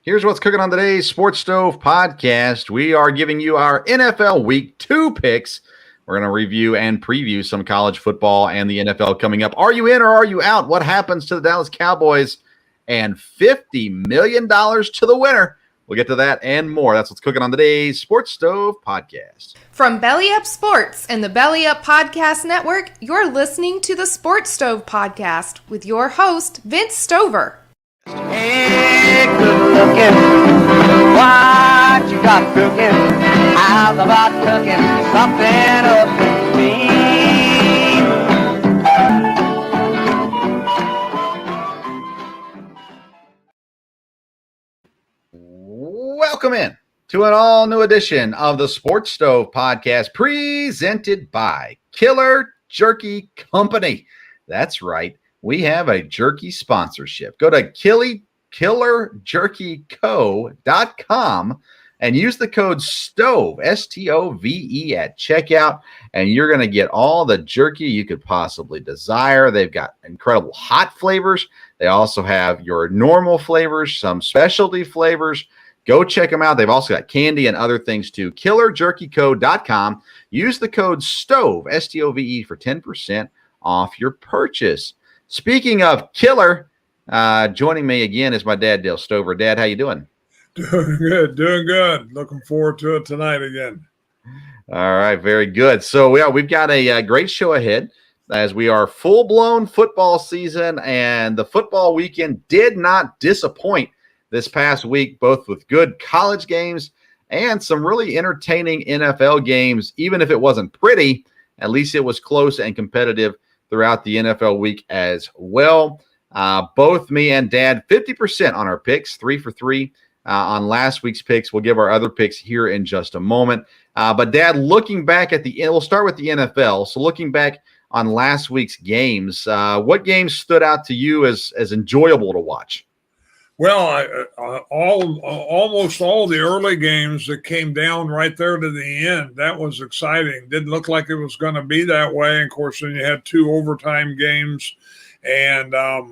Here's what's cooking on today's Sports Stove podcast. We are giving you our NFL Week 2 picks. We're going to review and preview some college football and the NFL coming up. Are you in or are you out? What happens to the Dallas Cowboys? And $50 million to the winner. We'll get to that and more. That's what's cooking on today's Sports Stove podcast. From Belly Up Sports and the Belly Up Podcast Network, you're listening to the Sports Stove podcast with your host, Vince Stover. Hey, good looking, what you got cooking? How's about cooking something up for me? Welcome in to an all-new edition of the Sports Stove podcast presented by Killer Jerky Company. That's right. We have a jerky sponsorship. Go to killerjerkyco.com and use the code STOVE, S-T-O-V-E, at checkout, and you're going to get all the jerky you could possibly desire. They've got incredible hot flavors. They also have your normal flavors, some specialty flavors. Go check them out. They've also got candy and other things too. killerjerkyco.com. Use the code STOVE, S-T-O-V-E, for 10% off your purchase. Speaking of killer, joining me again is my dad, Dale Stover. Dad, how you doing? Doing good. Looking forward to it tonight again. All right, very good. So we've got a great show ahead as we are full-blown football season, and the football weekend did not disappoint this past week, both with good college games and some really entertaining NFL games. Even if it wasn't pretty, at least it was close and competitive throughout the NFL week as well. Both me and Dad, 50% on our picks, 3 for 3 on last week's picks. We'll give our other picks here in just a moment. But Dad, looking back at we'll start with the NFL. So looking back on last week's games, what games stood out to you as enjoyable to watch? Well, almost all the early games that came down right there to the end, that was exciting. Didn't look like it was going to be that way. And of course, then you had 2 overtime games, and of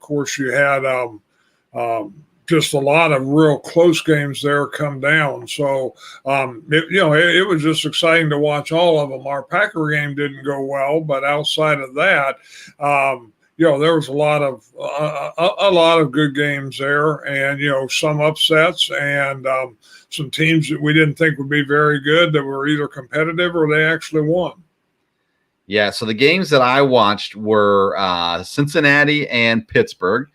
course you had just a lot of real close games there come down. So it was just exciting to watch all of them. Our Packer game didn't go well, but outside of that, there was a lot of good games there, and some upsets, and some teams that we didn't think would be very good that were either competitive or they actually won. Yeah, so the games that I watched were Cincinnati and Pittsburgh.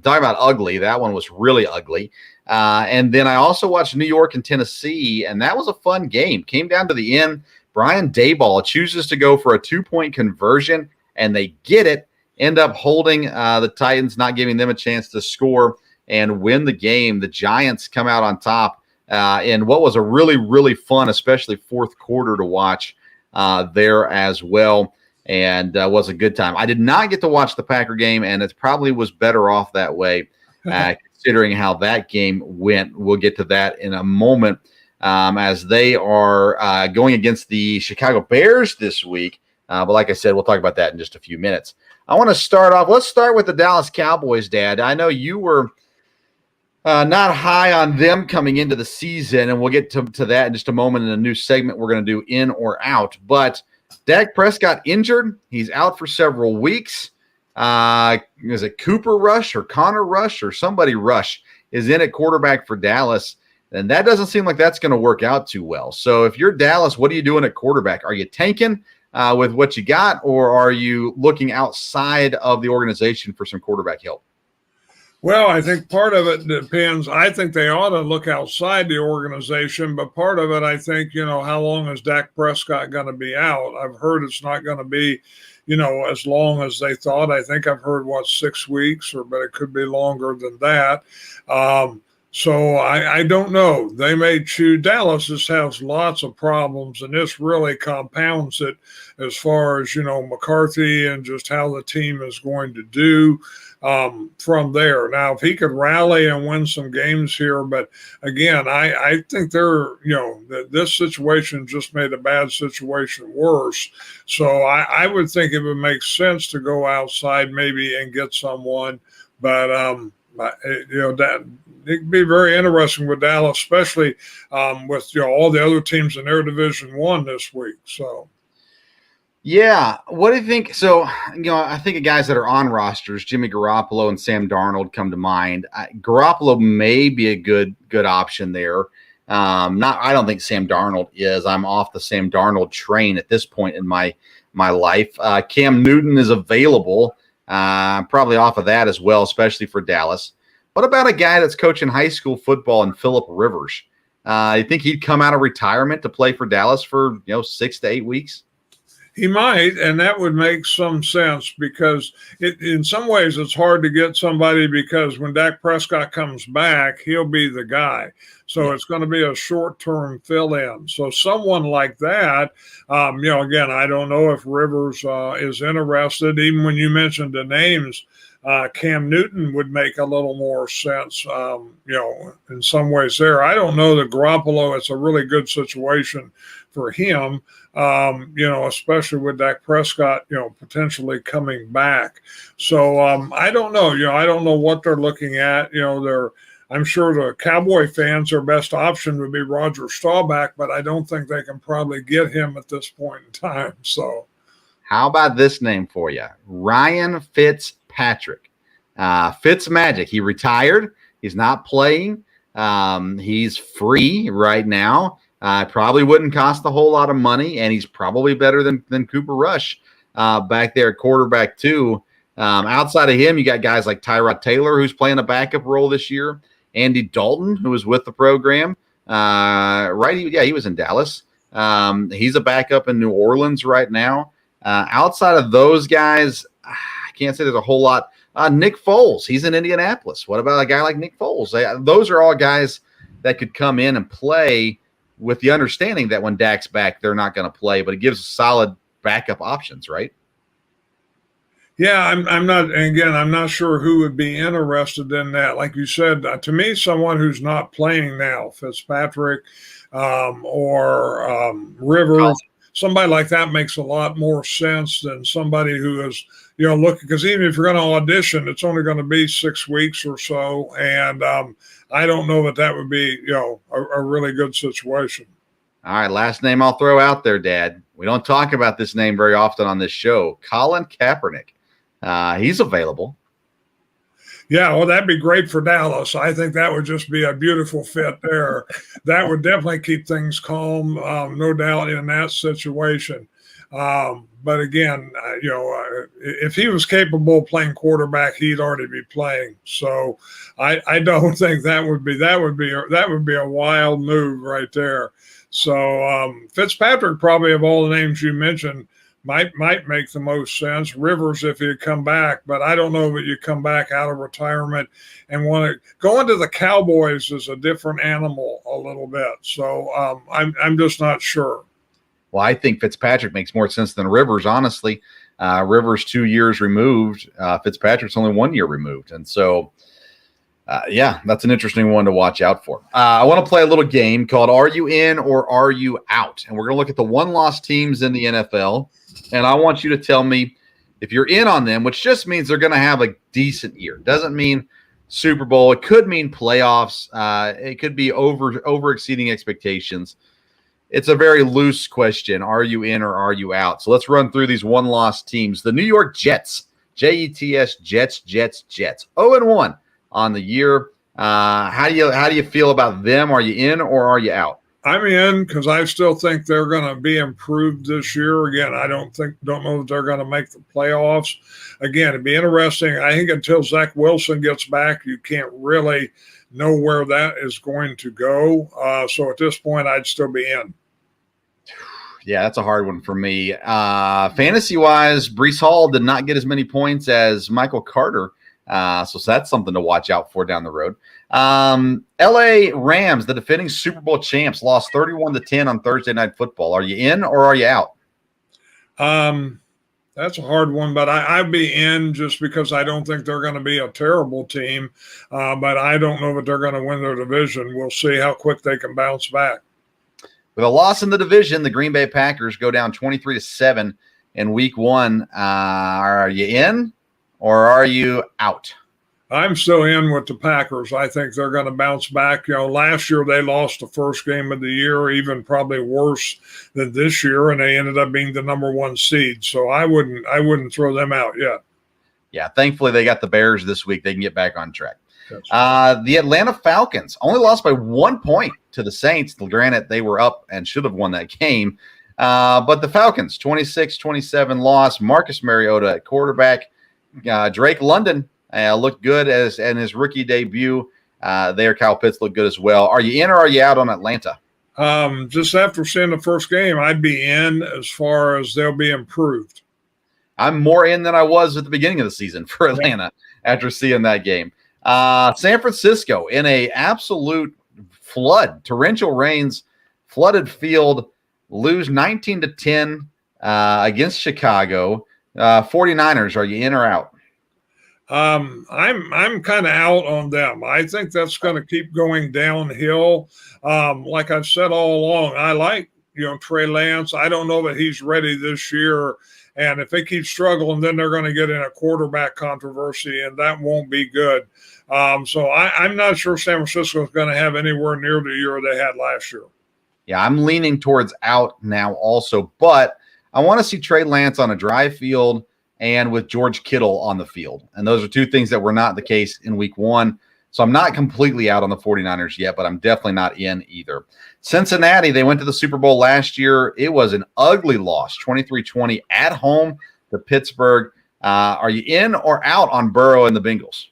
Talk about ugly. That one was really ugly. And then I also watched New York and Tennessee, and that was a fun game. Came down to the end. Brian Daboll chooses to go for a 2-point conversion, and they get it. End up holding the Titans, not giving them a chance to score and win the game. The Giants come out on top in what was a really, really fun, especially fourth quarter to watch there as well, and was a good time. I did not get to watch the Packer game, and it probably was better off that way, considering how that game went. We'll get to that in a moment as they are going against the Chicago Bears this week. But like I said, we'll talk about that in just a few minutes. I want to start off. Let's start with the Dallas Cowboys, Dad. I know you were not high on them coming into the season, and we'll get to that in just a moment in a new segment we're going to do, in or out. But Dak Prescott injured. He's out for several weeks. Is it Cooper Rush or Connor Rush or somebody Rush is in at quarterback for Dallas, and that doesn't seem like that's going to work out too well. So if you're Dallas, what are you doing at quarterback? Are you tanking with what you got, or are you looking outside of the organization for some quarterback help? Well, I think part of it depends. I think they ought to look outside the organization, but part of it, I think, how long is Dak Prescott going to be out? I've heard it's not going to be, as long as they thought. I think I've heard, 6 weeks, but it could be longer than that. So I don't know. They may choose. Dallas just has lots of problems, and this really compounds it as far as, McCarthy and just how the team is going to do from there. Now, if he could rally and win some games here, but again, I think this situation just made a bad situation worse. So I would think it would make sense to go outside maybe and get someone, but That it could be very interesting with Dallas, especially with all the other teams in their Division I this week. So. Yeah. What do you think? So, I think of guys that are on rosters, Jimmy Garoppolo and Sam Darnold come to mind. Garoppolo may be a good option there. I don't think Sam Darnold is. I'm off the Sam Darnold train at this point in my life. Cam Newton is available. I'm probably off of that as well, especially for Dallas. What about a guy that's coaching high school football in Phillip Rivers? You think he'd come out of retirement to play for Dallas for 6 to 8 weeks? He might, and that would make some sense because in some ways it's hard to get somebody because when Dak Prescott comes back, he'll be the guy. So it's going to be a short-term fill-in. So someone like that, again, I don't know if Rivers is interested. Even when you mentioned the names, Cam Newton would make a little more sense, in some ways there. I don't know that Garoppolo, it's a really good situation for him, especially with Dak Prescott, potentially coming back. So I don't know. I don't know what they're looking at. I'm sure the Cowboy fans, their best option would be Roger Staubach, but I don't think they can probably get him at this point in time. So how about this name for you? Ryan Fitzpatrick. Fitzmagic. He retired. He's not playing. He's free right now. Probably wouldn't cost a whole lot of money, and he's probably better than Cooper Rush back there at quarterback too. Outside of him, you got guys like Tyrod Taylor, who's playing a backup role this year. Andy Dalton, who was with the program. He was in Dallas. He's a backup in New Orleans right now. Outside of those guys, I can't say there's a whole lot. Nick Foles, he's in Indianapolis. What about a guy like Nick Foles? Those are all guys that could come in and play with the understanding that when Dak's back, they're not going to play, but it gives solid backup options, right? Yeah, I'm not sure who would be interested in that. Like you said, to me, someone who's not playing now, Fitzpatrick or Rivers, somebody like that makes a lot more sense than somebody who is, looking, because even if you're going to audition, it's only going to be 6 weeks or so. And I don't know that would be, a really good situation. All right, last name I'll throw out there, Dad. We don't talk about this name very often on this show. Colin Kaepernick. He's available. Yeah, well, that'd be great for Dallas. I think that would just be a beautiful fit there. That would definitely keep things calm, no doubt, in that situation. But again, if he was capable of playing quarterback, he'd already be playing. So I don't think that would be a wild move right there. So Fitzpatrick, probably of all the names you mentioned, might make the most sense. Rivers, if he'd come back, but I don't know that you come back out of retirement and want to go into the Cowboys is a different animal a little bit. So I'm just not sure. Well, I think Fitzpatrick makes more sense than Rivers, honestly. Rivers 2 years removed. Fitzpatrick's only 1 year removed. And so, that's an interesting one to watch out for. I want to play a little game called Are You In or Are You Out? And we're going to look at the one-loss teams in the NFL. And I want you to tell me if you're in on them, which just means they're going to have a decent year. Doesn't mean Super Bowl. It could mean playoffs. It could be over exceeding expectations. It's a very loose question. Are you in or are you out? So let's run through these one-loss teams. The New York Jets, Jets, Jets. 0-1 on the year. How do you feel about them? Are you in or are you out? I'm in because I still think they're going to be improved this year. Again, I don't know that they're going to make the playoffs. Again, it'd be interesting. I think until Zach Wilson gets back, you can't really know where that is going to go. So at this point, I'd still be in. Yeah, that's a hard one for me. Fantasy-wise, Breece Hall did not get as many points as Michael Carter. So that's something to watch out for down the road. LA Rams, the defending Super Bowl champs, lost 31-10 on Thursday Night Football. Are you in or are you out? That's a hard one, but I'd be in just because I don't think they're going to be a terrible team. But I don't know that they're going to win their division. We'll see how quick they can bounce back. With a loss in the division, the Green Bay Packers go down 23-7 in Week 1. Are you in or are you out? I'm still in with the Packers. I think they're going to bounce back. Last year they lost the first game of the year, even probably worse than this year, and they ended up being the number 1 seed. So I wouldn't throw them out yet. Yeah, thankfully they got the Bears this week. They can get back on track. Right. The Atlanta Falcons only lost by 1 point to the Saints. Granted, they were up and should have won that game. But the Falcons, 26-27 loss. Marcus Mariota at quarterback. Drake London looked good in his rookie debut. Kyle Pitts looked good as well. Are you in or are you out on Atlanta? Just after seeing the first game, I'd be in as far as they'll be improved. I'm more in than I was at the beginning of the season for Atlanta after seeing that game. San Francisco in a absolute flood, torrential rains, flooded field, lose 19-10 against Chicago. 49ers, are you in or out? I'm kind of out on them. I think that's going to keep going downhill. Like I've said all along, I like Trey Lance. I don't know that he's ready this year. And if they keep struggling, then they're going to get in a quarterback controversy, and that won't be good. So I'm not sure San Francisco is going to have anywhere near the year they had last year. Yeah, I'm leaning towards out now also, but I want to see Trey Lance on a dry field and with George Kittle on the field. And those are two things that were not the case in week 1. So I'm not completely out on the 49ers yet, but I'm definitely not in either. Cincinnati, they went to the Super Bowl last year. It was an ugly loss, 23-20 at home to Pittsburgh. Are you in or out on Burrow and the Bengals?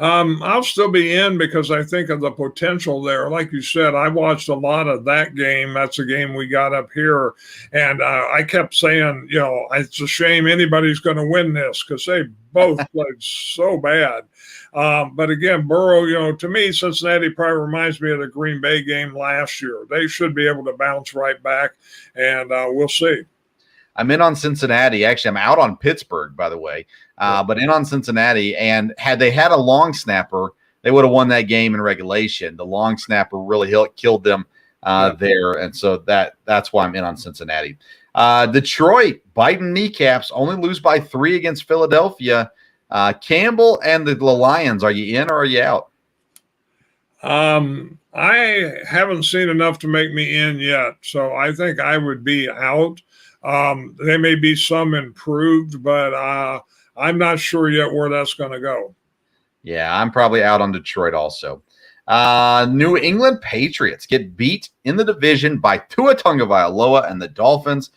I'll still be in because I think of the potential there. Like you said, I watched a lot of that game. That's a game we got up here. And I kept saying, it's a shame anybody's going to win this because they both played so bad. But again, Burrow, to me, Cincinnati probably reminds me of the Green Bay game last year. They should be able to bounce right back, and we'll see. I'm in on Cincinnati. Actually, I'm out on Pittsburgh, by the way, but in on Cincinnati. And had they had a long snapper, they would have won that game in regulation. The long snapper really killed them there, and so that's why I'm in on Cincinnati. Detroit, biting kneecaps, only lose by 3 against Philadelphia. Campbell and the Lions, are you in or are you out? I haven't seen enough to make me in yet, so I think I would be out. There may be some improved, but I'm not sure yet where that's going to go. Yeah, I'm probably out on Detroit also. New England Patriots get beat in the division by Tua Tagovailoa and the Dolphins.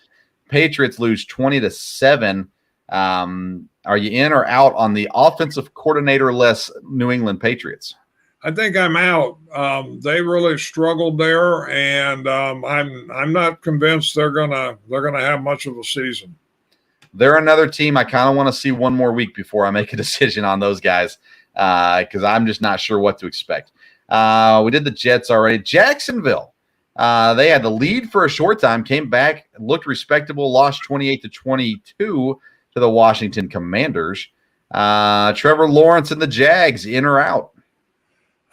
Patriots lose 20-7. Are you in or out on the offensive coordinator-less New England Patriots? I think I'm out. They really struggled there, and I'm not convinced they're gonna have much of a season. They're another team I kind of want to see one more week before I make a decision on those guys because I'm just not sure what to expect. We did the Jets already. Jacksonville, they had the lead for a short time, came back, looked respectable, lost 28-22 to the Washington Commanders. Trevor Lawrence and the Jags, in or out?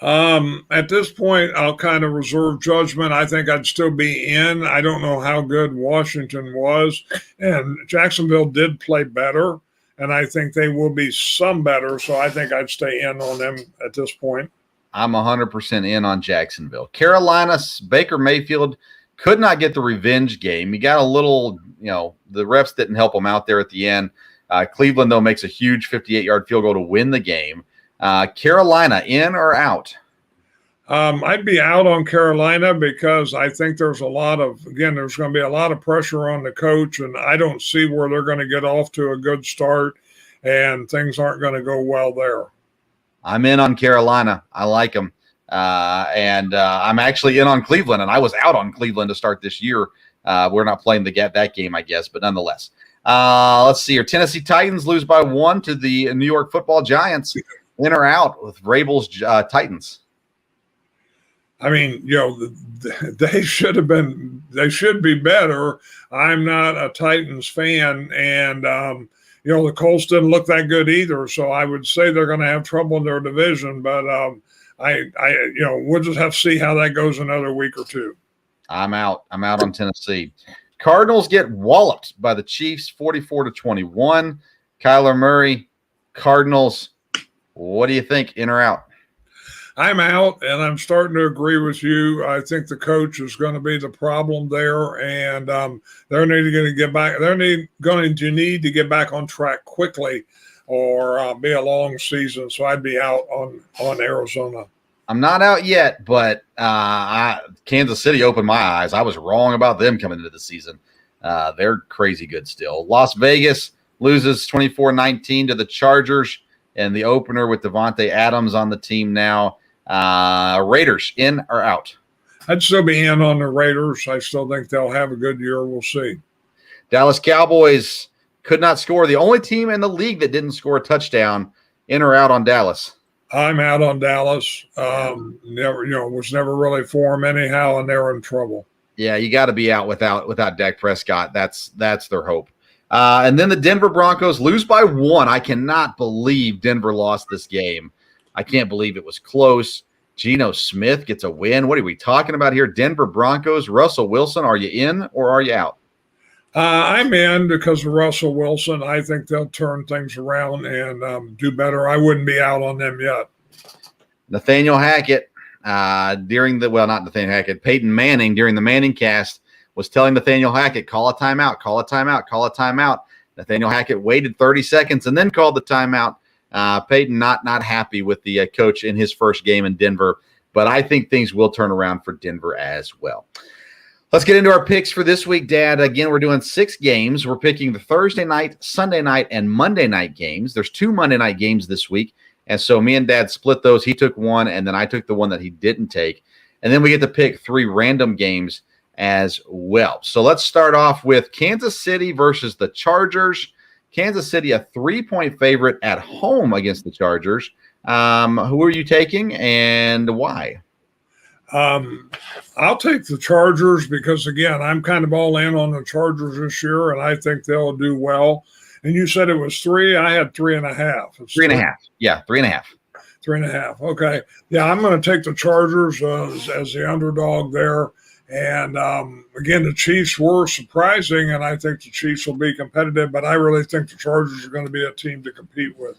At this point, I'll kind of reserve judgment. I think I'd still be in. I don't know how good Washington was, and Jacksonville did play better, and I think they will be some better, so I think I'd stay in on them at this point. I'm 100% in on Jacksonville. Carolina, Baker Mayfield could not get the revenge game. He got a little, the refs didn't help him out there at the end. Cleveland, though, makes a huge 58-yard field goal to win the game. Carolina, in or out? I'd be out on Carolina because I think there's going to be a lot of pressure on the coach, and I don't see where they're going to get off to a good start, and things aren't going to go well there. I'm in on Carolina. I like them. And I'm actually in on Cleveland, and I was out on Cleveland to start this year. We're not playing that game, I guess, but nonetheless. Let's see here. Tennessee Titans lose by 1 to the New York Football Giants. In or out with Vrabel's Titans? I mean, they should be better. I'm not a Titans fan, and the Colts didn't look that good either. So I would say they're going to have trouble in their division, but we'll just have to see how that goes another week or two. I'm out on Tennessee. Cardinals get walloped by the Chiefs, 44-21. Kyler Murray, Cardinals. What do you think, in or out? I'm out, and I'm starting to agree with you. I think the coach is going to be the problem there, and they're going to get back. They're going to need to get back on track quickly, or be a long season. So I'd be out on Arizona. I'm not out yet, but Kansas City opened my eyes. I was wrong about them coming into the season. They're crazy good still. Las Vegas loses 24-19 to the Chargers in the opener with Devontae Adams on the team now. Raiders, in or out? I'd still be in on the Raiders. I still think they'll have a good year. We'll see. Dallas Cowboys could not score. The only team in the league that didn't score a touchdown. In or out on Dallas? I'm out on Dallas. Was never really for them anyhow, and they're in trouble. Yeah, you got to be out without Dak Prescott. That's their hope. And then the Denver Broncos lose by 1. I cannot believe Denver lost this game. I can't believe it was close. Geno Smith gets a win. What are we talking about here? Denver Broncos, Russell Wilson, are you in or are you out? I'm in because of Russell Wilson. I think they'll turn things around and do better. I wouldn't be out on them yet. Nathaniel Hackett, not Nathaniel Hackett, Peyton Manning during the Manning cast was telling Nathaniel Hackett, call a timeout, call a timeout, call a timeout. Nathaniel Hackett waited 30 seconds and then called the timeout. Peyton not happy with the coach in his first game in Denver, but I think things will turn around for Denver as well. Let's get into our picks for this week, Dad. Again, we're doing 6 games. We're picking the Thursday night, Sunday night, and Monday night games. There's 2 Monday night games this week, and so me and Dad split those. He took one, and then I took the one that he didn't take. And then we get to pick 3 random games as well. So let's start off with Kansas City versus the Chargers. Kansas City, a 3-point favorite at home against the Chargers. Who are you taking and why? I'll take the Chargers because, again, I'm kind of all in on the Chargers this year, and I think they'll do well. And you said it was 3. I had 3.5. It's 3.5. Yeah, 3.5. 3.5. Okay. Yeah, I'm going to take the Chargers as the underdog there. And, again, the Chiefs were surprising, and I think the Chiefs will be competitive, but I really think the Chargers are going to be a team to compete with.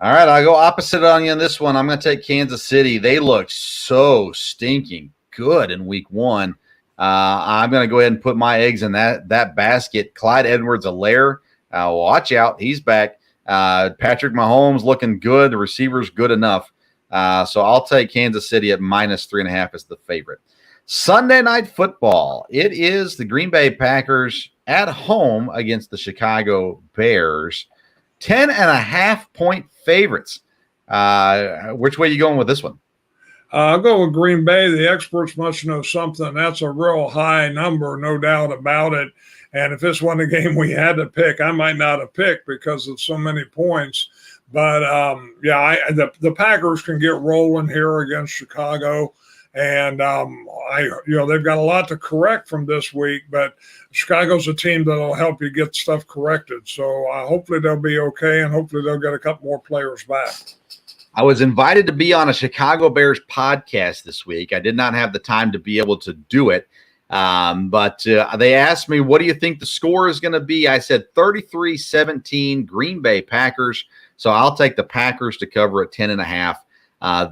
All right, I'll go opposite on you on this one. I'm going to take Kansas City. They looked so stinking good in week 1. I'm going to go ahead and put my eggs in that basket. Clyde Edwards-Helaire, watch out. He's back. Patrick Mahomes looking good. The receiver's good enough. So I'll take Kansas City at minus 3.5 as the favorite. Sunday night football. It is the Green Bay Packers at home against the Chicago Bears. 10.5-point favorites. Which way are you going with this one? I'll go with Green Bay. The experts must know something. That's a real high number, no doubt about it. And if this wasn't a game we had to pick, I might not have picked because of so many points. But, the Packers can get rolling here against Chicago. And, they've got a lot to correct from this week, but Chicago's a team that'll help you get stuff corrected. So hopefully they'll be okay, and hopefully they'll get a couple more players back. I was invited to be on a Chicago Bears podcast this week. I did not have the time to be able to do it. But they asked me, what do you think the score is going to be? I said 33-17 Green Bay Packers. So I'll take the Packers to cover at 10.5.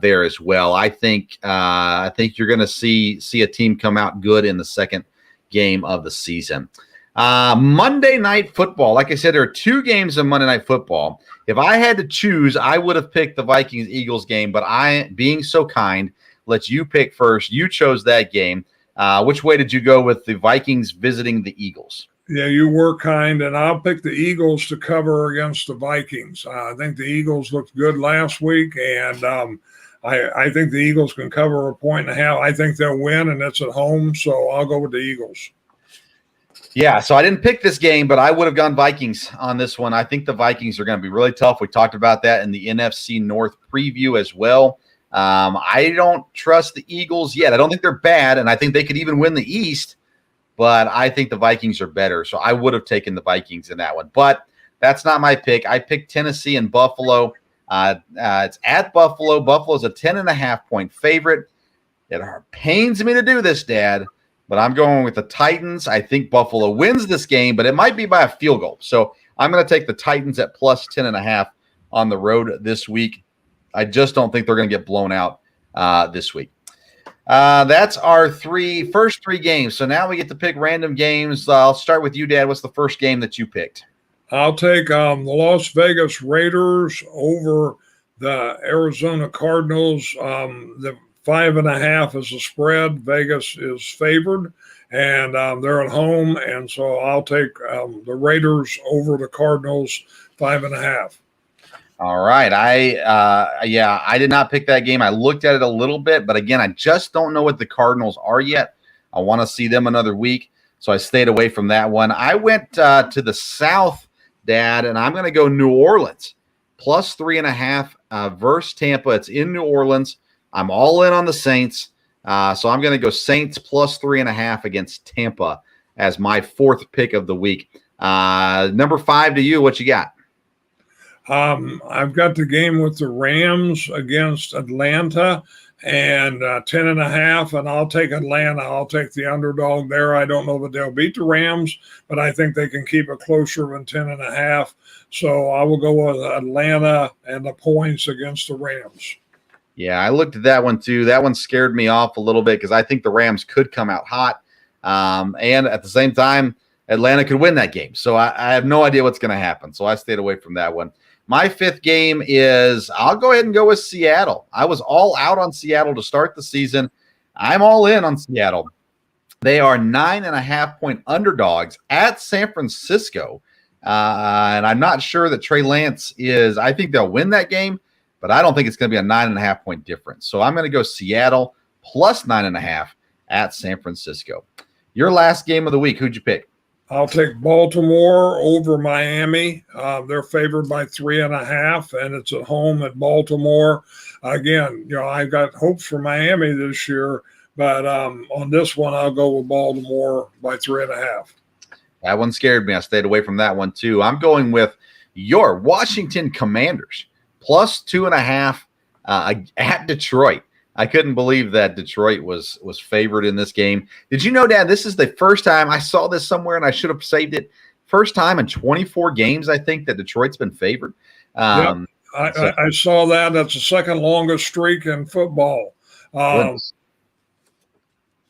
There as well. I think you're going to see a team come out good in the second game of the season. Monday Night Football. Like I said, there are 2 games of Monday Night Football. If I had to choose, I would have picked the Vikings-Eagles game, but I, being so kind, let you pick first. You chose that game. Which way did you go with the Vikings visiting the Eagles? Yeah, you were kind, and I'll pick the Eagles to cover against the Vikings. I think the Eagles looked good last week, and I think the Eagles can cover 1.5. I think they'll win, and it's at home, so I'll go with the Eagles. Yeah, so I didn't pick this game, but I would have gone Vikings on this one. I think the Vikings are going to be really tough. We talked about that in the NFC North preview as well. I don't trust the Eagles yet. I don't think they're bad, and I think they could even win the East. But I think the Vikings are better, so I would have taken the Vikings in that one. But that's not my pick. I picked Tennessee and Buffalo. It's at Buffalo. Buffalo's a 10.5-point favorite. It pains me to do this, Dad, but I'm going with the Titans. I think Buffalo wins this game, but it might be by a field goal. So I'm going to take the Titans at plus 10.5 on the road this week. I just don't think they're going to get blown out this week. That's our first three games. So now we get to pick random games. I'll start with you, Dad. What's the first game that you picked? I'll take the Las Vegas Raiders over the Arizona Cardinals. The 5.5 is the spread. Vegas is favored, and they're at home. And so I'll take the Raiders over the Cardinals 5.5. All right. I did not pick that game. I looked at it a little bit, but again, I just don't know what the Cardinals are yet. I want to see them another week, so I stayed away from that one. I went to the South, Dad, and I'm going to go New Orleans plus 3.5 versus Tampa. It's in New Orleans. I'm all in on the Saints, so I'm going to go Saints plus 3.5 against Tampa as my fourth pick of the week. Number 5 to you. What you got? I've got the game with the Rams against Atlanta and 10.5, and I'll take Atlanta. I'll take the underdog there. I don't know that they'll beat the Rams, but I think they can keep it closer than 10.5. So I will go with Atlanta and the points against the Rams. Yeah, I looked at that one too. That one scared me off a little bit because I think the Rams could come out hot. And at the same time, Atlanta could win that game. So I have no idea what's going to happen. So I stayed away from that one. My fifth game is I'll go ahead and go with Seattle. I was all out on Seattle to start the season. I'm all in on Seattle. They are 9.5-point underdogs at San Francisco. And I'm not sure that Trey Lance is – I think they'll win that game, but I don't think it's going to be a 9.5-point difference. So I'm going to go Seattle plus 9.5 at San Francisco. Your last game of the week, who'd you pick? I'll take Baltimore over Miami. They're favored by 3.5, and it's at home at Baltimore. Again, I've got hopes for Miami this year, but on this one, I'll go with Baltimore by 3.5. That one scared me. I stayed away from that one too. I'm going with your Washington Commanders plus 2.5 at Detroit. I couldn't believe that Detroit was favored in this game. Did you know, Dad, this is the first time I saw this somewhere and I should have saved it. First time in 24 games, I think, that Detroit's been favored. Yep. I saw that. That's the second longest streak in football. Well,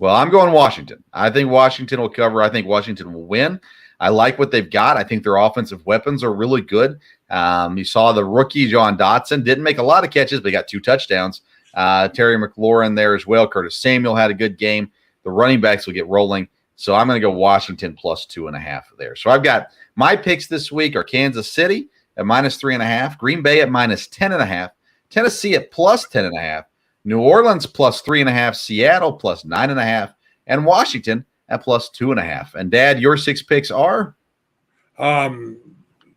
I'm going Washington. I think Washington will cover. I think Washington will win. I like what they've got. I think their offensive weapons are really good. You saw the rookie, John Dotson, didn't make a lot of catches, but he got 2 touchdowns. Terry McLaurin there as well. Curtis Samuel had a good game. The running backs will get rolling. So I'm going to go Washington plus 2.5 there. So I've got my picks this week are Kansas City at minus 3.5, Green Bay at minus 10.5, Tennessee at plus 10.5, New Orleans plus 3.5, Seattle plus 9.5, and Washington at plus 2.5. And Dad, your 6 picks are?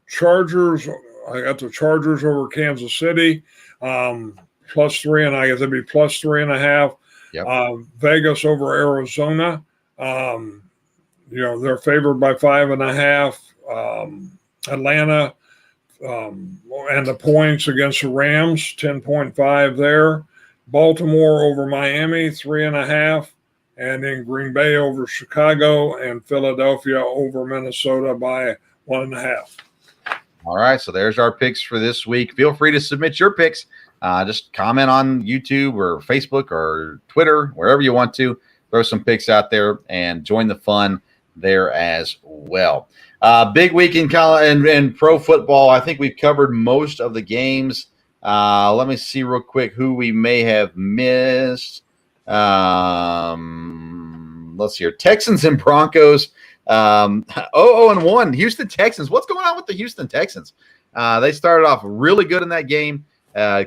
Chargers. I got the Chargers over Kansas City. Plus 3, and I guess it'd be plus 3.5. Yep. Vegas over Arizona. They're favored by 5.5. Atlanta and the points against the Rams, 10.5 there. Baltimore over Miami, 3.5. And then Green Bay over Chicago and Philadelphia over Minnesota by 1.5. All right, so there's our picks for this week. Feel free to submit your picks. Just comment on YouTube or Facebook or Twitter, wherever you want to. Throw some picks out there and join the fun there as well. Big week in college and pro football. I think we've covered most of the games. Let me see real quick who we may have missed. Let's see here. Texans and Broncos. 0-1. Houston Texans. What's going on with the Houston Texans? They started off really good in that game.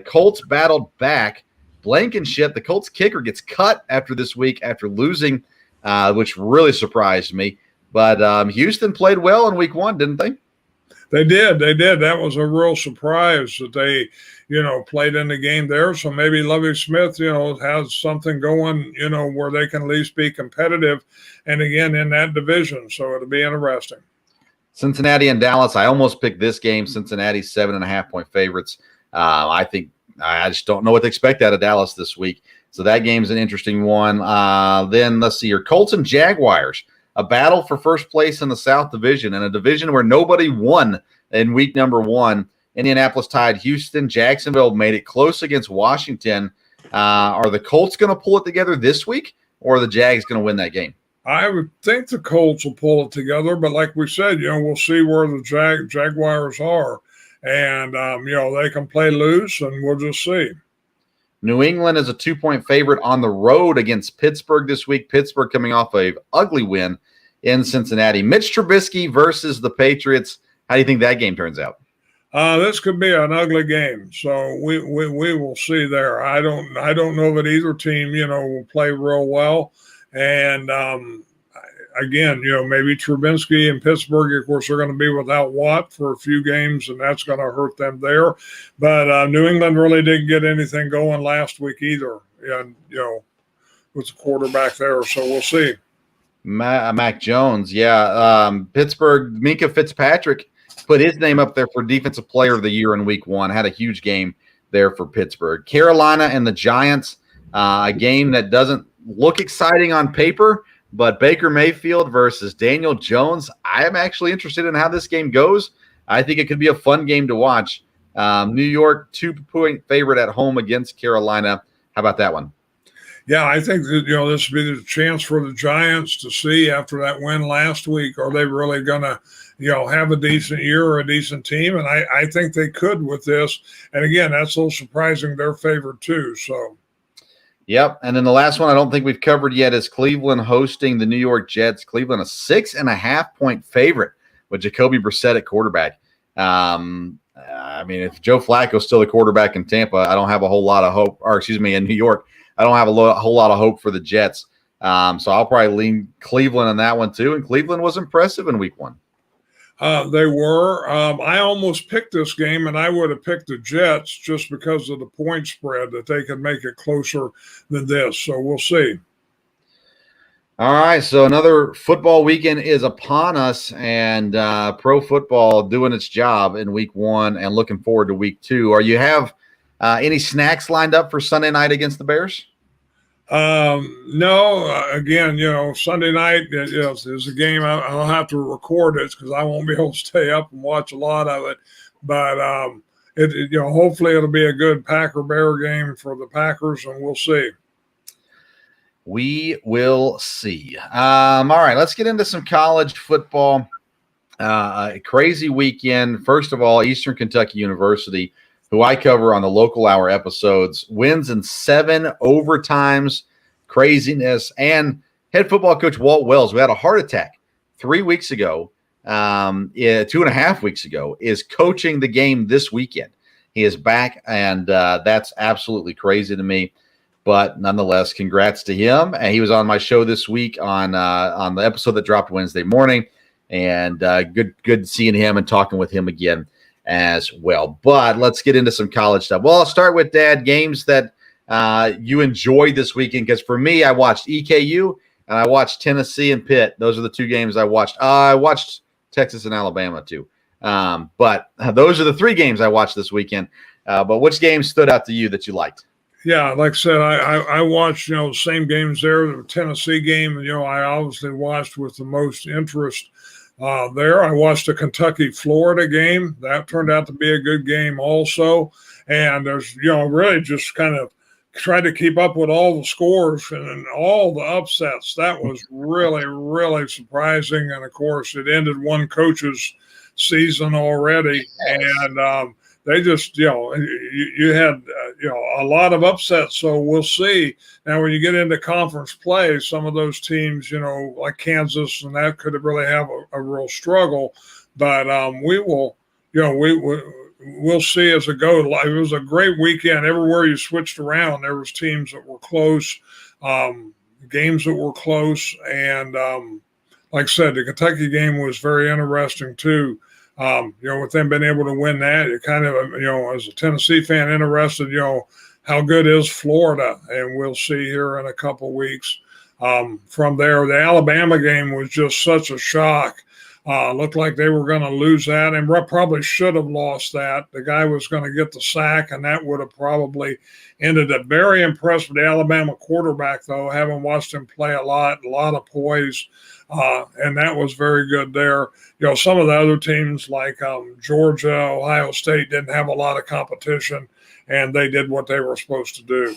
Colts battled back. Blankenship, the Colts kicker, gets cut after this week after losing, which really surprised me. But Houston played well in week 1, didn't they? They did. That was a real surprise that they, played in the game there. So maybe Lovie Smith, has something going, where they can at least be competitive. And again, in that division. So it'll be interesting. Cincinnati and Dallas. I almost picked this game. Cincinnati's 7.5-point favorites. I think I just don't know what to expect out of Dallas this week. So that game's an interesting one. Then let's see here. Colts and Jaguars, a battle for first place in the South Division, and a division where nobody won in week number 1. Indianapolis tied Houston. Jacksonville made it close against Washington. Are the Colts going to pull it together this week, or are the Jags going to win that game? I would think the Colts will pull it together, but like we said, we'll see where the Jaguars are. And, they can play loose, and we'll just see. New England is a 2-point favorite on the road against Pittsburgh this week. Pittsburgh coming off an ugly win in Cincinnati. Mitch Trubisky versus the Patriots. How do you think that game turns out? This could be an ugly game, so we will see there. I don't know that either team, will play real well. And again, maybe Trubisky and Pittsburgh, of course, are going to be without Watt for a few games, and that's going to hurt them there. But New England really didn't get anything going last week either, and with the quarterback there. So we'll see. Mac Jones, yeah. Pittsburgh, Minka Fitzpatrick put his name up there for Defensive Player of the Year in Week 1. Had a huge game there for Pittsburgh. Carolina and the Giants, a game that doesn't look exciting on paper, but Baker Mayfield versus Daniel Jones. I am actually interested in how this game goes. I think it could be a fun game to watch. New York, 2-point favorite at home against Carolina. How about that one? Yeah, I think that, this would be the chance for the Giants to see after that win last week, are they really going to, have a decent year or a decent team? And I think they could with this. And again, that's a little surprising. They're favored too. So. Yep. And then the last one I don't think we've covered yet is Cleveland hosting the New York Jets. Cleveland, a 6.5-point favorite with Jacoby Brissett at quarterback. If Joe Flacco's still the quarterback in Tampa, I don't have a whole lot of hope, in New York. I don't have a whole lot of hope for the Jets. So I'll probably lean Cleveland on that one too. And Cleveland was impressive in Week 1. They were. I almost picked this game, and I would have picked the Jets just because of the point spread, that they could make it closer than this. So we'll see. All right, so another football weekend is upon us, and pro football doing its job in Week 1 and looking forward to Week 2. Are you have any snacks lined up for Sunday night against the Bears? No, again, Sunday night is a game. I'll have to record it because I won't be able to stay up and watch a lot of it. But hopefully it'll be a good Packer-Bear game for the Packers, and we'll see. We will see. All right, let's get into some college football. A crazy weekend. First of all, Eastern Kentucky University, who I cover on the Local Hour episodes, wins in 7 overtimes, craziness. And head football coach Walt Wells, who had a heart attack 3 weeks ago, 2.5 weeks ago, is coaching the game this weekend. He is back, and that's absolutely crazy to me. But nonetheless, congrats to him. And he was on my show this week on the episode that dropped Wednesday morning. And good seeing him and talking with him again as well. But let's get into some college stuff. Well, I'll start with, Dad, games that you enjoyed this weekend. Because for me, I watched EKU and I watched Tennessee and Pitt. Those are the 2 games I watched. I watched Texas and Alabama too. But those are the 3 games I watched this weekend. But which games stood out to you that you liked? Yeah, like I said, I watched, the same games there. The Tennessee game, I obviously watched with the most interest there. I watched the Kentucky-Florida game. That turned out to be a good game also. And there's, really just kind of tried to keep up with all the scores and all the upsets. That was really, really surprising. And, of course, it ended one coach's season already. And they just, you had, a lot of upsets. So we'll see. Now, when you get into conference play, some of those teams, like Kansas, and that could really have a real struggle. But we will, we'll see as it goes. It was a great weekend. Everywhere you switched around, there was teams that were close, games that were close. And like I said, the Kentucky game was very interesting too. With them being able to win that, it kind of, as a Tennessee fan, interested, how good is Florida? And we'll see here in a couple weeks. From there, the Alabama game was just such a shock. Looked like they were going to lose that, and probably should have lost that. The guy was going to get the sack, and that would have probably ended up. Very impressed with the Alabama quarterback, though. Haven't watched him play a lot of poise, and that was very good there. Some of the other teams like Georgia, Ohio State didn't have a lot of competition, and they did what they were supposed to do.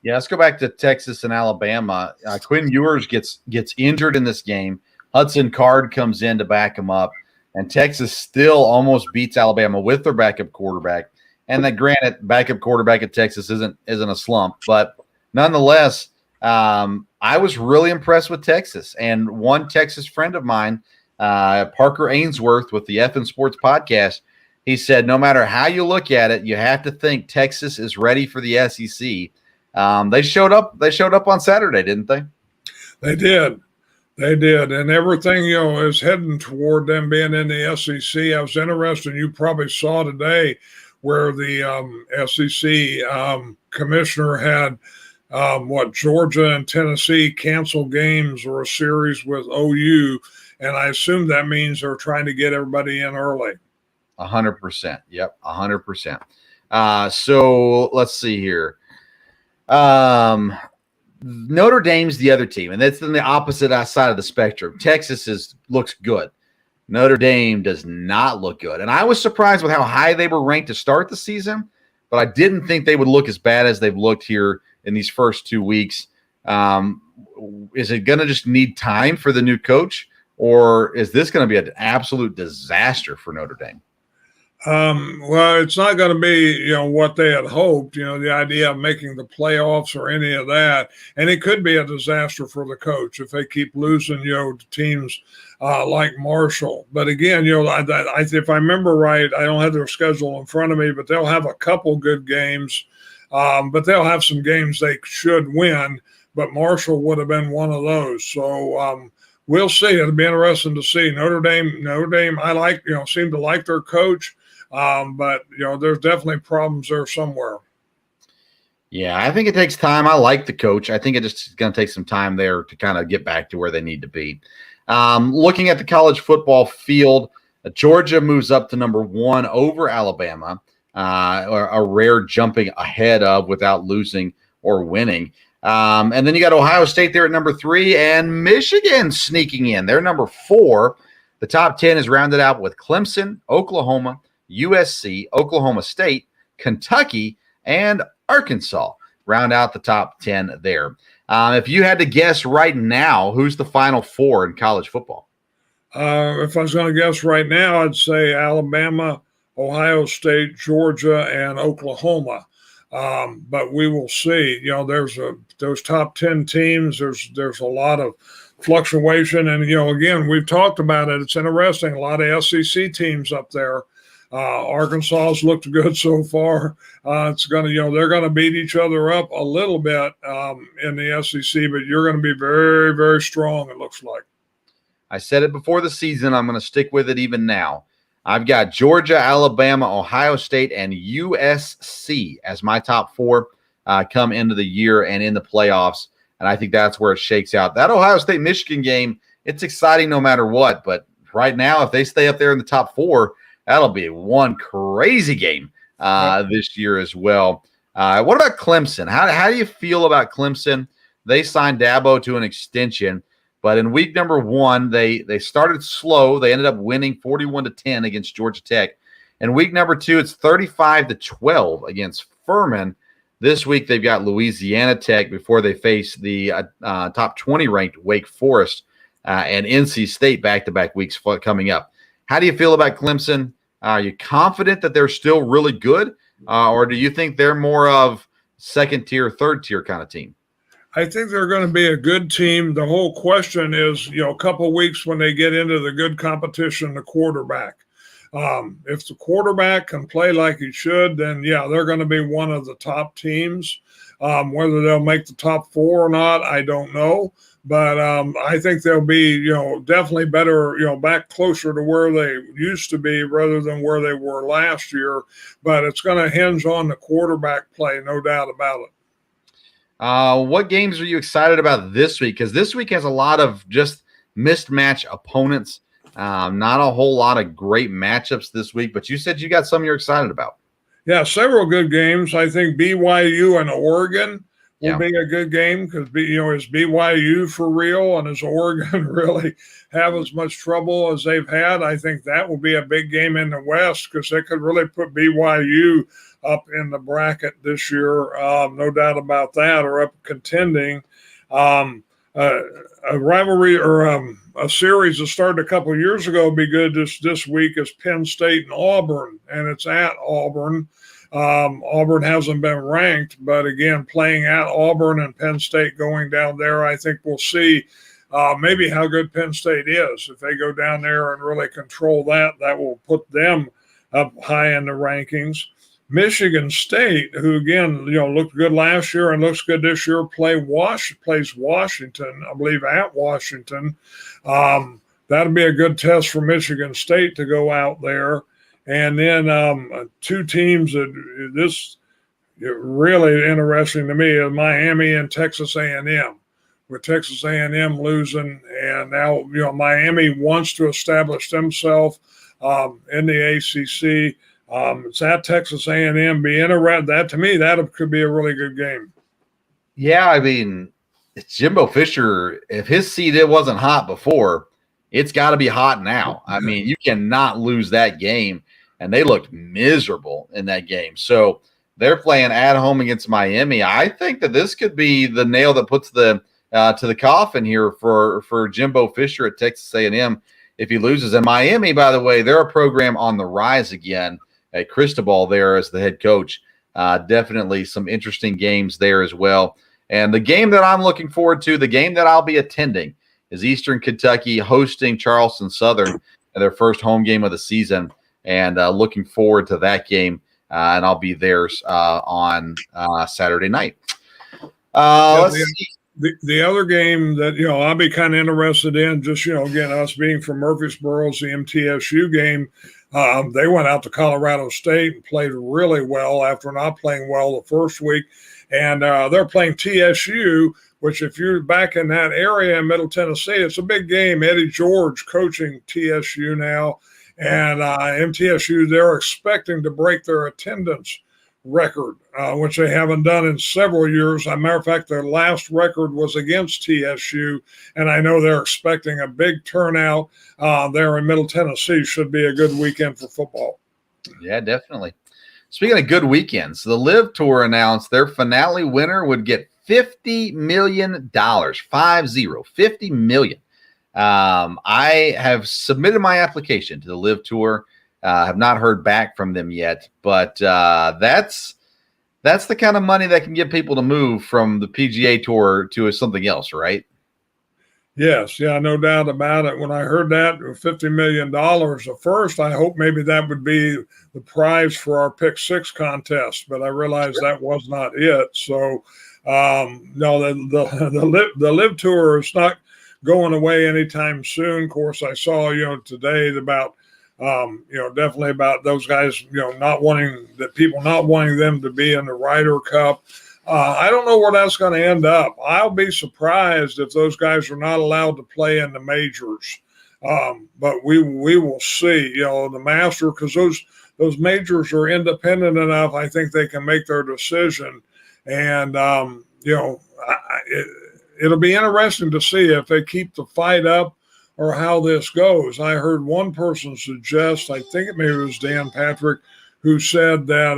Yeah, let's go back to Texas and Alabama. Quinn Ewers gets injured in this game. Hudson Card comes in to back him up, and Texas still almost beats Alabama with their backup quarterback. And that, granted, backup quarterback at Texas isn't a slump, but nonetheless, I was really impressed with Texas. And one Texas friend of mine, Parker Ainsworth with the F and Sports podcast, he said, no matter how you look at it, you have to think Texas is ready for the SEC. They showed up. They showed up on Saturday, didn't they? They did. They did, and everything, is heading toward them being in the SEC. I was interested, you probably saw today where the SEC commissioner had, Georgia and Tennessee cancel games or a series with OU, and I assume that means they're trying to get everybody in early. 100%. Yep, 100%. So let's see here. Notre Dame's the other team, and that's on the opposite side of the spectrum. Texas looks good. Notre Dame does not look good. And I was surprised with how high they were ranked to start the season, but I didn't think they would look as bad as they've looked here in these first 2 weeks. Is it going to just need time for the new coach, or is this going to be an absolute disaster for Notre Dame? Well, it's not going to be, what they had hoped, the idea of making the playoffs or any of that. And it could be a disaster for the coach if they keep losing, to teams like Marshall. But again, if I remember right, I don't have their schedule in front of me, but they'll have a couple good games. But they'll have some games they should win. But Marshall would have been one of those. So we'll see. It'll be interesting to see. Notre Dame, I seem to like their coach. But there's definitely problems there somewhere. Yeah, I think it takes time. I like the coach. I think it just is going to take some time there to kind of get back to where they need to be. Looking at the college football field, Georgia moves up to number 1 over Alabama, a rare jumping ahead of without losing or winning. And then you got Ohio State there at number 3 and Michigan sneaking in. They're number 4. The top 10 is rounded out with Clemson, Oklahoma, USC, Oklahoma State, Kentucky, and Arkansas round out the top 10 there. If you had to guess right now, who's the final 4 in college football? If I was going to guess right now, I'd say Alabama, Ohio State, Georgia, and Oklahoma. But we will see. There's those top 10 teams. There's a lot of fluctuation, and again, we've talked about it. It's interesting. A lot of SEC teams up there. Arkansas's looked good so far. It's going to, they're going to beat each other up a little bit in the SEC, but you're going to be very, very strong, it looks like. I said it before the season. I'm going to stick with it even now. I've got Georgia, Alabama, Ohio State, and USC as my top 4 come into the year and in the playoffs, and I think that's where it shakes out. That Ohio State-Michigan game, it's exciting no matter what, but right now, if they stay up there in the top 4, that'll be one crazy game this year as well. What about Clemson? How do you feel about Clemson? They signed Dabo to an extension, but in week number 1, they started slow. They ended up winning 41-10 against Georgia Tech. In week number 2, it's 35-12 against Furman. This week they've got Louisiana Tech before they face the top 20 ranked Wake Forest and NC State back-to-back weeks coming up. How do you feel about Clemson? Are you confident that they're still really good, or do you think they're more of second-tier, third-tier kind of team? I think they're going to be a good team. The whole question is, a couple of weeks when they get into the good competition, the quarterback. If the quarterback can play like he should, then, yeah, they're going to be one of the top teams. Whether they'll make the top 4 or not, I don't know. But I think they'll be, definitely better, back closer to where they used to be rather than where they were last year. But it's going to hinge on the quarterback play, no doubt about it. What games are you excited about this week? Because this week has a lot of just mismatch opponents. Not a whole lot of great matchups this week, but you said you got some you're excited about. Yeah, several good games. I think BYU and Oregon will Yeah. be a good game because, is BYU for real, and does Oregon really have as much trouble as they've had? I think that will be a big game in the West because they could really put BYU up in the bracket this year, no doubt about that, or up contending. A rivalry or a series that started a couple of years ago will be good this week is Penn State and Auburn, and it's at Auburn. Auburn hasn't been ranked, but again, playing at Auburn and Penn State going down there, I think we'll see maybe how good Penn State is. If they go down there and really control that, that will put them up high in the rankings. Michigan State, who again, looked good last year and looks good this year, plays Washington, I believe, at Washington. That'll be a good test for Michigan State to go out there. And then two teams that this really interesting to me is Miami and Texas A&M. With Texas A&M losing, and now Miami wants to establish themselves in the ACC. It's at Texas A&M. Be interested. That to me, that could be a really good game. Yeah, I mean, it's Jimbo Fisher. If his seat it wasn't hot before, it's got to be hot now. I mean, you cannot lose that game, and they looked miserable in that game. So they're playing at home against Miami. I think that this could be the nail that puts the to the coffin here for Jimbo Fisher at Texas A&M if he loses. And Miami, by the way, they're a program on the rise again. Cristobal there as the head coach. Definitely some interesting games there as well. And the game that I'm looking forward to, the game that I'll be attending, is Eastern Kentucky hosting Charleston Southern in their first home game of the season. And looking forward to that game. And I'll be there on Saturday night. Let's see. The other game that, I'll be kind of interested in, just, again, us being from Murfreesboro, is the MTSU game. They went out to Colorado State and played really well after not playing well the first week. And they're playing TSU, which if you're back in that area in Middle Tennessee, it's a big game. Eddie George coaching TSU now. And MTSU, they're expecting to break their attendance record, which they haven't done in several years. As a matter of fact, their last record was against TSU, and I know they're expecting a big turnout there in Middle Tennessee. Should be a good weekend for football. Yeah, definitely. Speaking of good weekends, the Live Tour announced their finale winner would get $50 million, $50 million. I have submitted my application to the Live Tour. Have not heard back from them yet, but that's the kind of money that can get people to move from the PGA Tour to something else, right? Yes, yeah, no doubt about it. When I heard that $50 million at first, I hope maybe that would be the prize for our Pick Six contest, but I realized that was not it. So, no, the Live Tour is not going away anytime soon. Of course, I saw today about. Definitely about those guys, not wanting them to be in the Ryder Cup. I don't know where that's going to end up. I'll be surprised if those guys are not allowed to play in the majors. But we will see, the Master, because those majors are independent enough. I think they can make their decision. And, it'll be interesting to see if they keep the fight up or how this goes. I heard one person suggest, I think maybe it was Dan Patrick, who said that,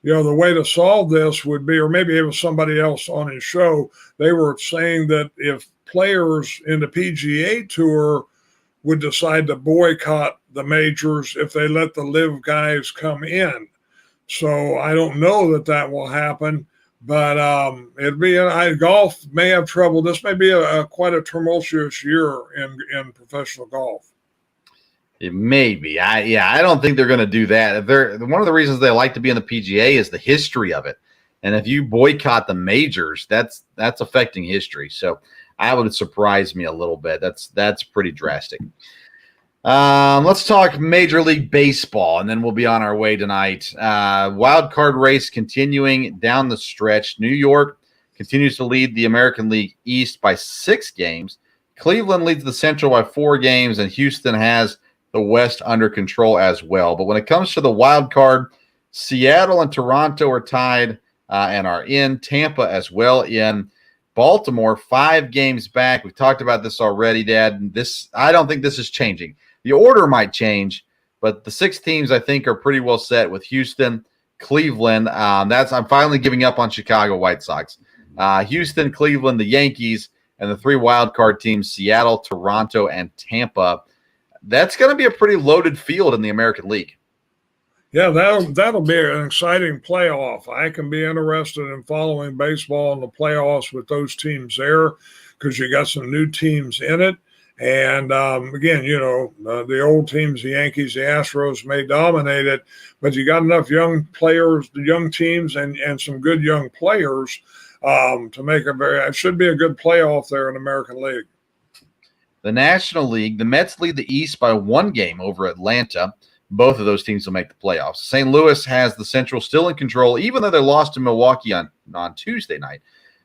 the way to solve this would be, or maybe it was somebody else on his show, they were saying that if players in the PGA Tour would decide to boycott the majors if they let the Live guys come in. So I don't know that will happen. But it'd be golf may have trouble. This may be quite a tumultuous year in professional golf. It may be. I don't think they're going to do that. One of the reasons they like to be in the PGA is the history of it. And if you boycott the majors, that's affecting history. So I would surprise me a little bit. That's pretty drastic. Let's talk Major League Baseball, and then we'll be on our way tonight. Wild Card Race continuing down the stretch. New York continues to lead the American League East by 6 games. Cleveland leads the Central by 4 games, and Houston has the West under control as well. But when it comes to the wild card, Seattle and Toronto are tied and are in. Tampa as well in. Baltimore 5 games back. We've talked about this already, Dad. I don't think this is changing. The order might change, but the 6 teams I think are pretty well set with Houston, Cleveland. I'm finally giving up on Chicago White Sox. Houston, Cleveland, the Yankees, and the 3 wild card teams, Seattle, Toronto, and Tampa. That's going to be a pretty loaded field in the American League. Yeah, that'll be an exciting playoff. I can be interested in following baseball in the playoffs with those teams there because you got some new teams in it. And again, the old teams, the Yankees, the Astros may dominate it, but you got enough young players, the young teams, and some good young players to make it should be a good playoff there in the American League. The National League, the Mets lead the East by 1 game over Atlanta. Both of those teams will make the playoffs. St. Louis has the Central still in control, even though they lost to Milwaukee on Tuesday night.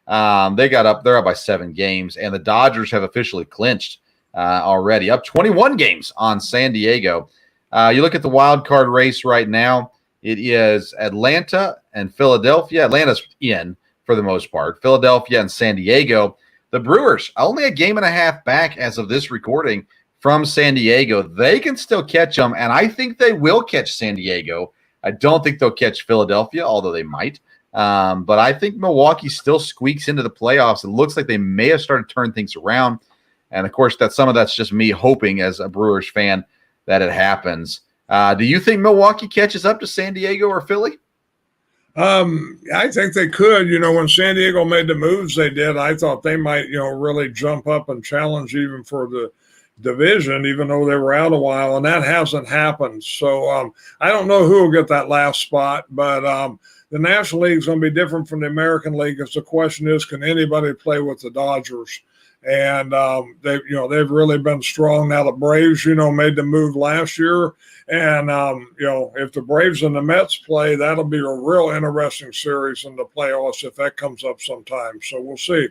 They're up by 7 games, and the Dodgers have officially clinched already, up 21 games on San Diego. You look at the wild card race right now, it is Atlanta and Philadelphia. Atlanta's in for the most part. Philadelphia and San Diego. The Brewers, only a game and a half back as of this recording from San Diego. They can still catch them, and I think they will catch San Diego. I don't think they'll catch Philadelphia, although they might. But I think Milwaukee still squeaks into the playoffs. It looks like they may have started to turn things around. And, of course, some of that's just me hoping as a Brewers fan that it happens. Do you think Milwaukee catches up to San Diego or Philly? I think they could. When San Diego made the moves they did, I thought they might, really jump up and challenge even for the division, even though they were out a while, and that hasn't happened. So I don't know who will get that last spot, but the National League is going to be different from the American League. Because the question is, can anybody play with the Dodgers? And they've really been strong. Now the Braves, made the move last year, and if the Braves and the Mets play, that'll be a real interesting series in the playoffs if that comes up sometime. So we'll see.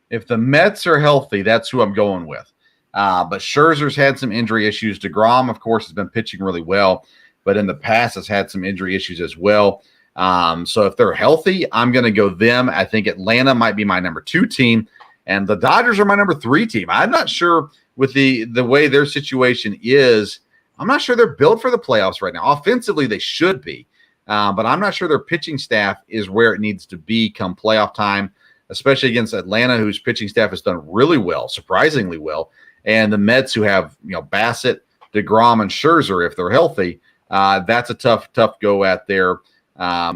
If the Mets are healthy, that's who I'm going with. But Scherzer's had some injury issues. DeGrom, of course, has been pitching really well, but in the past has had some injury issues as well. So if they're healthy, I'm going to go them. I think Atlanta might be my number 2 team, and the Dodgers are my number 3 team. I'm not sure with the way their situation is. I'm not sure they're built for the playoffs right now. Offensively, they should be, but I'm not sure their pitching staff is where it needs to be come playoff time, especially against Atlanta, whose pitching staff has done really well, surprisingly well. And the Mets, who have Bassett, DeGrom, and Scherzer, if they're healthy, that's a tough go at there.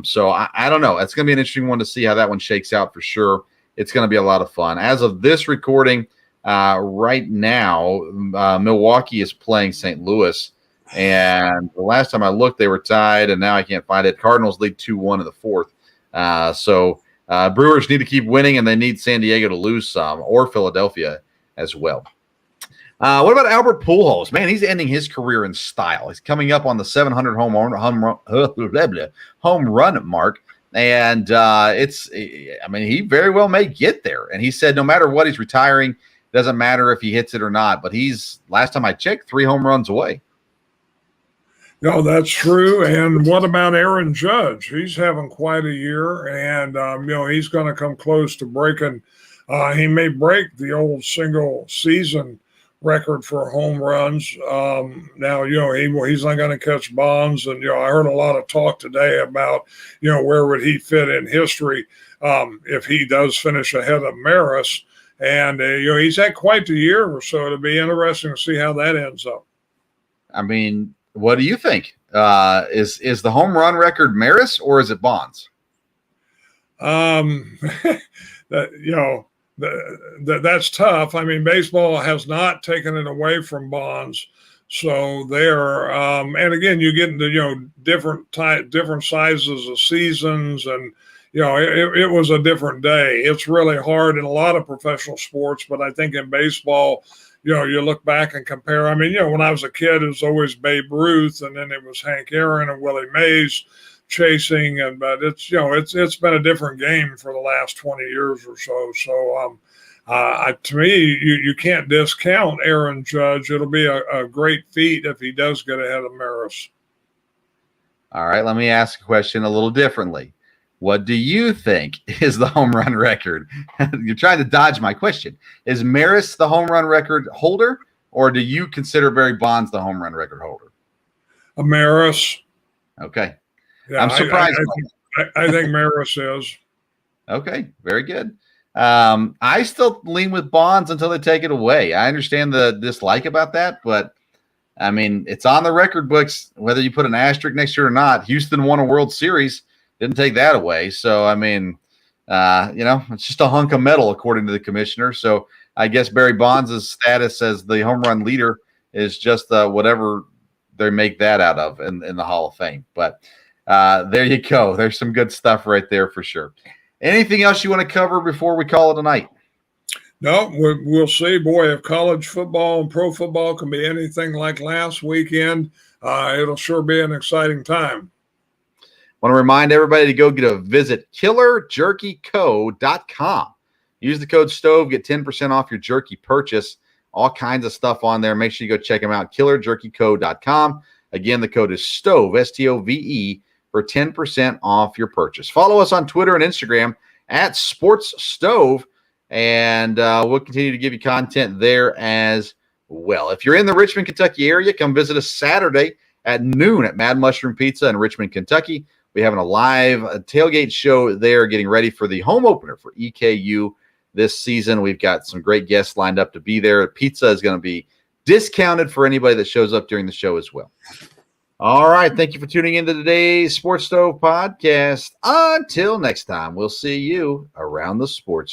So I don't know. It's going to be an interesting one to see how that one shakes out for sure. It's going to be a lot of fun. As of this recording, right now, Milwaukee is playing St. Louis, and the last time I looked, they were tied, and now I can't find it. Cardinals lead 2-1 in the 4th. So Brewers need to keep winning, and they need San Diego to lose some, or Philadelphia as well. What about Albert Pujols? Man, he's ending his career in style. He's coming up on the 700 home run mark, and he very well may get there. And he said no matter what, he's retiring. Doesn't matter if he hits it or not. But he's, last time I checked, 3 home runs away. No, that's true. And what about Aaron Judge? He's having quite a year, and he's going to come close to breaking. He may break the old single season record for home runs. Now, he's not going to catch Bonds. And, I heard a lot of talk today about, where would he fit in history if he does finish ahead of Maris. And, he's had quite the year, so it'll be interesting to see how that ends up. I mean, what do you think? Is the home run record Maris or is it Bonds? That's tough. I mean, baseball has not taken it away from Bonds, so there. And again, you get into different sizes of seasons, and it was a different day. It's really hard in a lot of professional sports, but I think in baseball, you look back and compare. I mean, when I was a kid, it was always Babe Ruth, and then it was Hank Aaron and Willie Mays chasing, but it's been a different game for the last 20 years or so. So To me, you can't discount Aaron Judge. It'll be a great feat if he does get ahead of Maris. All right, let me ask a question a little differently. What do you think is the home run record? You're trying to dodge my question. Is Maris the home run record holder, or do you consider Barry Bonds the home run record holder? Maris. Okay. Yeah, I'm surprised. I think Maris is. Okay, very good. I still lean with Bonds until they take it away. I understand the dislike about that, but I mean, it's on the record books, whether you put an asterisk next to it or not. Houston won a World Series, didn't take that away. So, I mean, it's just a hunk of metal, according to the commissioner. So I guess Barry Bonds' status as the home run leader is just whatever they make that out of in the Hall of Fame. But there you go. There's some good stuff right there for sure. Anything else you want to cover before we call it a night? No, we'll see. Boy, if college football and pro football can be anything like last weekend, it'll sure be an exciting time. Want to remind everybody to go visit killerjerkyco.com. Use the code STOVE, get 10% off your jerky purchase. All kinds of stuff on there. Make sure you go check them out, killerjerkyco.com. Again, the code is STOVE, STOVE, for 10% off your purchase. Follow us on Twitter and Instagram at SportsStove, and we'll continue to give you content there as well. If you're in the Richmond, Kentucky area, come visit us Saturday at noon at Mad Mushroom Pizza in Richmond, Kentucky. We're having a live tailgate show there, getting ready for the home opener for EKU this season. We've got some great guests lined up to be there. Pizza is going to be discounted for anybody that shows up during the show as well. All right. Thank you for tuning into today's Sports Stove podcast. Until next time, we'll see you around the sports